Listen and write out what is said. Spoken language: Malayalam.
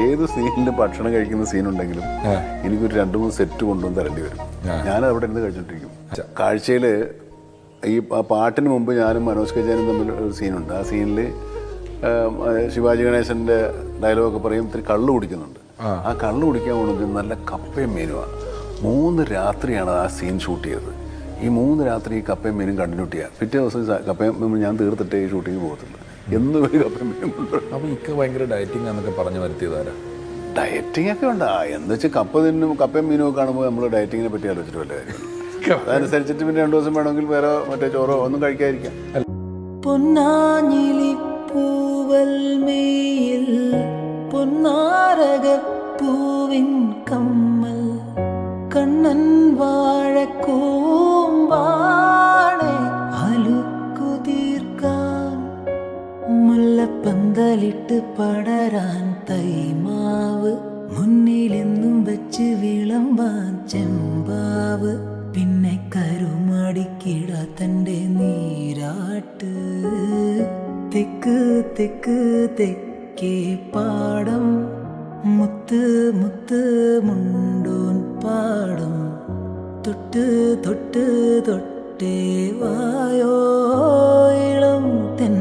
ഏത് സീനിൽ ഭക്ഷണം കഴിക്കുന്ന സീനുണ്ടെങ്കിലും എനിക്കൊരു 2-3 സെറ്റ് കൊണ്ടുവന്ന് തരേണ്ടി വരും. ഞാനത് അവിടെ ഇരുന്ന് കഴിച്ചോണ്ടിരിക്കും. കാഴ്ചയിൽ ഈ പാട്ടിന് മുമ്പ് ഞാനും മനോജ് കജാനും തമ്മിൽ ഒരു സീനുണ്ട്. ആ സീനിൽ ശിവാജി ഗണേശൻ്റെ ഡയലോഗൊക്കെ പറയും, ഇത്തിരി കള്ള് കുടിക്കുന്നുണ്ട്. ആ കള്ള് കുടിക്കാൻ കൊണ്ടുവന്ന് നല്ല കപ്പയും മീനുമാണ്. 3 രാത്രിയാണ് ആ സീൻ ഷൂട്ട് ചെയ്തത്. ഈ 3 രാത്രി ഈ കപ്പയും മീനും കണ്ടിന്യൂ ചെയ്യുക. പിറ്റേ ദിവസം കപ്പയും ഞാൻ തീർത്തിട്ടേ ഈ ഷൂട്ടിങ് പോകത്തുള്ളൂ. എന്നും ഒരു കപ്പയും മീനും കൊണ്ടുവരും. അപ്പോൾ ഇക്ക ഭയങ്കര ഡയറ്റിംഗ് എന്നൊക്കെ പറഞ്ഞു വരുത്തിയതാരാ? ഡയറ്റിംഗ് ഒക്കെ ഉണ്ട്. എന്ന് വെച്ചാൽ കപ്പയും മീനും ഒക്കെ കാണുമ്പോൾ നമ്മൾ ഡയറ്റിങ്ങിനെ പറ്റി ആലോചിച്ചിട്ട് വല്ല കാര്യം. അതനുസരിച്ചിട്ട് പിന്നെ 2 ദിവസം വേണമെങ്കിൽ വേറെ മറ്റേ ചോറോ ഒന്നും കഴിക്കാതിരിക്കാം. പൊന്നാഞ്ഞിലിപ്പൂവൽമേയിൽ പൊന്നാരകപ്പൂവിൻ കമ്മൽ കണ്ണൻ വാഴക്കൂമ്പാണെ അലുക്കു തീർക്കാൻ മുല്ലപ്പന്തലിട്ട് പടരാൻ തൈമാവ് മുന്നിലെന്നും വെച്ച് വിളമ്പാൻ ചെമ്പാവ് പിന്നെ കരുമടിക്കിട തൻ്റെ നീരാട്ട് തെക്ക് തെക്ക് തെക്കേ പാടം മുത്ത് മുത്ത് മുണ്ടോൻ പാടം തൊട്ട് തൊട്ട് തൊട്ടേ വായോ ഇളം തെൻ